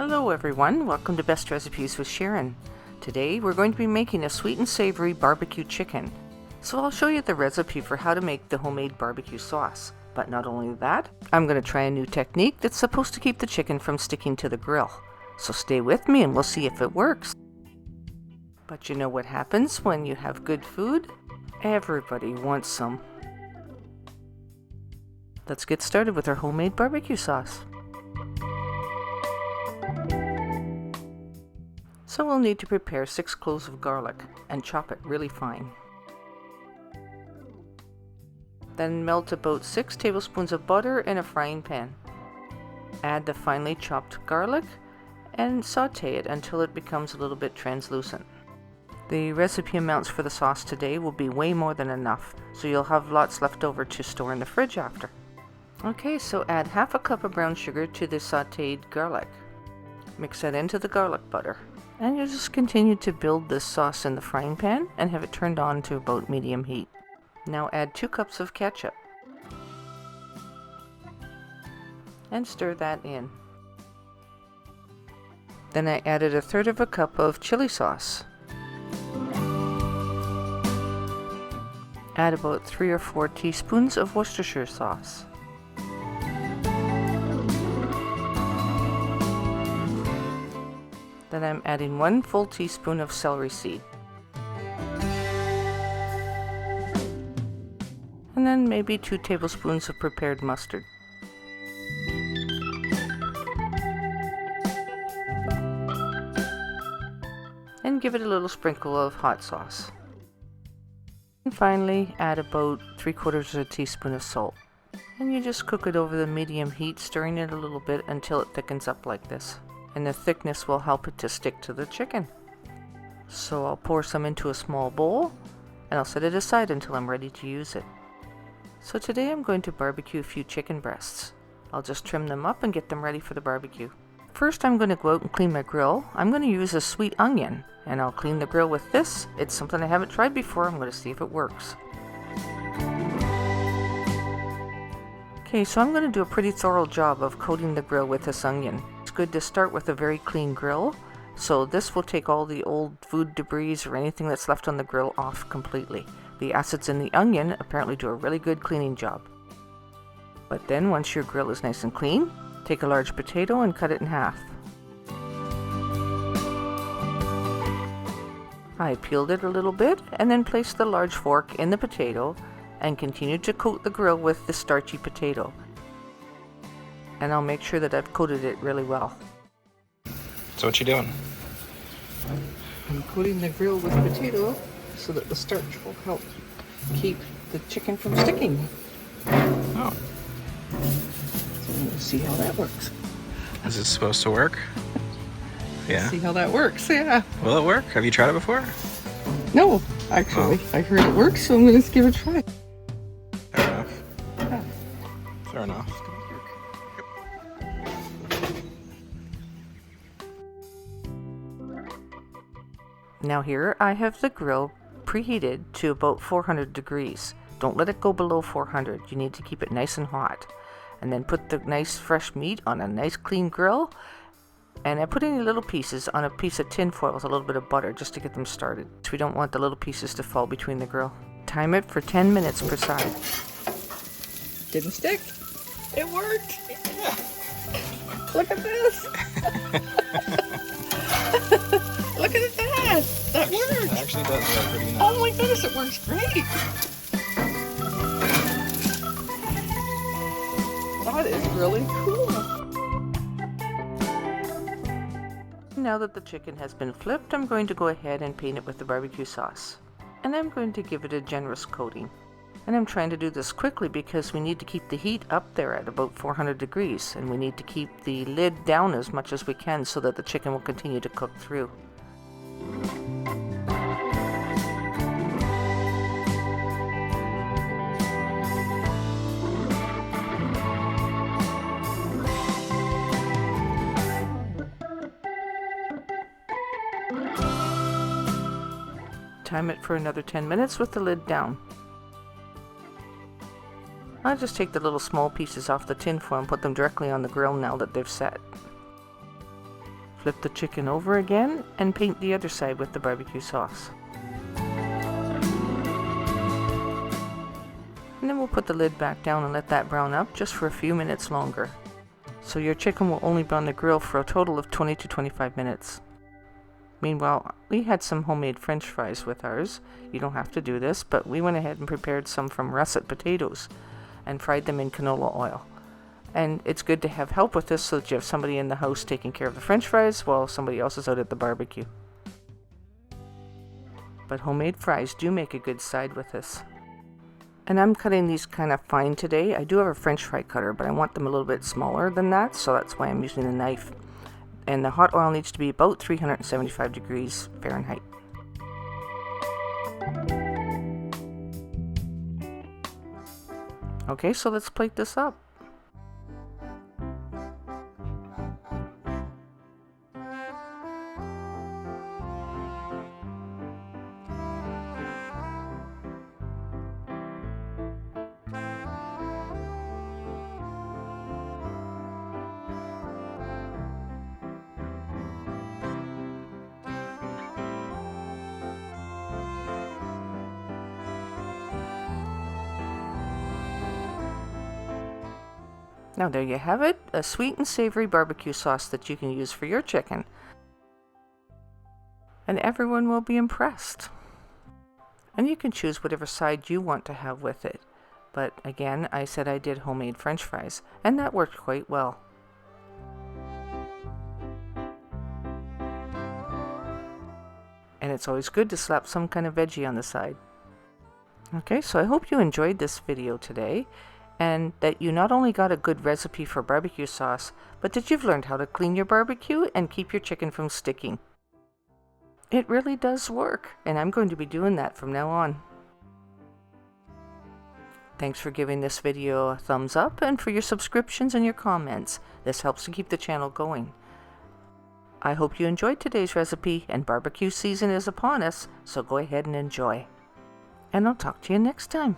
Hello everyone, welcome to Best Recipes with Sharon. Today we're going to be making a sweet and savory barbecue chicken. So I'll show you the recipe for how to make the homemade barbecue sauce. But not only that, I'm going to try a new technique that's supposed to keep the chicken from sticking to the grill. So stay with me and we'll see if it works. But you know what happens when you have good food? Everybody wants some. Let's get started with our homemade barbecue sauce. So we'll need to prepare 6 cloves of garlic and chop it really fine. Then melt about 6 tablespoons of butter in a frying pan. Add the finely chopped garlic and saute it until it becomes a little bit translucent. The recipe amounts for the sauce today will be way more than enough, so you'll have lots left over to store in the fridge after. Okay, so add half a cup of brown sugar to the sauteed garlic. Mix that into the garlic butter. And you just continue to build this sauce in the frying pan and have it turned on to about medium heat. Now add 2 cups of ketchup. And stir that in. Then I added 1/3 cup of chili sauce. Add about 3 or 4 teaspoons of Worcestershire sauce. Then I'm adding 1 full teaspoon of celery seed. And then maybe 2 tablespoons of prepared mustard. And give it a little sprinkle of hot sauce. And finally, add about 3/4 teaspoon of salt. And you just cook it over the medium heat, stirring it a little bit until it thickens up like this. And the thickness will help it to stick to the chicken. So I'll pour some into a small bowl and I'll set it aside until I'm ready to use it. So today I'm going to barbecue a few chicken breasts. I'll just trim them up and get them ready for the barbecue. First I'm going to go out and clean my grill. I'm going to use a sweet onion and I'll clean the grill with this. It's something I haven't tried before. I'm going to see if it works. Okay, so I'm going to do a pretty thorough job of coating the grill with this onion. It's good to start with a very clean grill, so this will take all the old food debris or anything that's left on the grill off completely. The acids in the onion apparently do a really good cleaning job. But then once your grill is nice and clean, take a large potato and cut it in half. I peeled it a little bit and then placed the large fork in the potato and continue to coat the grill with the starchy potato. And I'll make sure that I've coated it really well. So what you doing? I'm coating the grill with potato so that the starch will help keep the chicken from sticking. Oh. So we'll see how that works. Is it supposed to work? Yeah. See how that works, yeah. Will it work? Have you tried it before? No, actually. I heard it works, so I'm going to give it a try. Fair enough. Yeah. Fair enough. Now here I have the grill preheated to about 400 degrees. Don't let it go below 400. You need to keep it nice and hot. And then put the nice fresh meat on a nice clean grill. And I put any little pieces on a piece of tin foil with a little bit of butter just to get them started. We don't want the little pieces to fall between the grill. Time it for 10 minutes per side. Didn't stick. It worked. Yeah. Look at this. Look at that! That works! It actually does work pretty nice. Oh my goodness, it works great! That is really cool! Now that the chicken has been flipped, I'm going to go ahead and paint it with the barbecue sauce. And I'm going to give it a generous coating. And I'm trying to do this quickly because we need to keep the heat up there at about 400 degrees. And we need to keep the lid down as much as we can so that the chicken will continue to cook through. Time it for another 10 minutes with the lid down. I'll just take the little small pieces off the tin foil and put them directly on the grill now that they've set. Flip the chicken over again and paint the other side with the barbecue sauce. And then we'll put the lid back down and let that brown up just for a few minutes longer. So your chicken will only be on the grill for a total of 20 to 25 minutes. Meanwhile, we had some homemade French fries with ours. You don't have to do this, but we went ahead and prepared some from russet potatoes and fried them in canola oil. And it's good to have help with this so that you have somebody in the house taking care of the French fries while somebody else is out at the barbecue. But homemade fries do make a good side with this. And I'm cutting these kind of fine today. I do have a French fry cutter, but I want them a little bit smaller than that, so that's why I'm using a knife. And the hot oil needs to be about 375 degrees Fahrenheit. Okay, so let's plate this up. Now there you have it, a sweet and savory barbecue sauce that you can use for your chicken. And everyone will be impressed. And you can choose whatever side you want to have with it. But again, I said I did homemade French fries, and that worked quite well. And it's always good to slap some kind of veggie on the side. Okay, so I hope you enjoyed this video today, and that you not only got a good recipe for barbecue sauce, but that you've learned how to clean your barbecue and keep your chicken from sticking. It really does work, and I'm going to be doing that from now on. Thanks for giving this video a thumbs up and for your subscriptions and your comments. This helps to keep the channel going. I hope you enjoyed today's recipe, and barbecue season is upon us, so go ahead and enjoy. And I'll talk to you next time.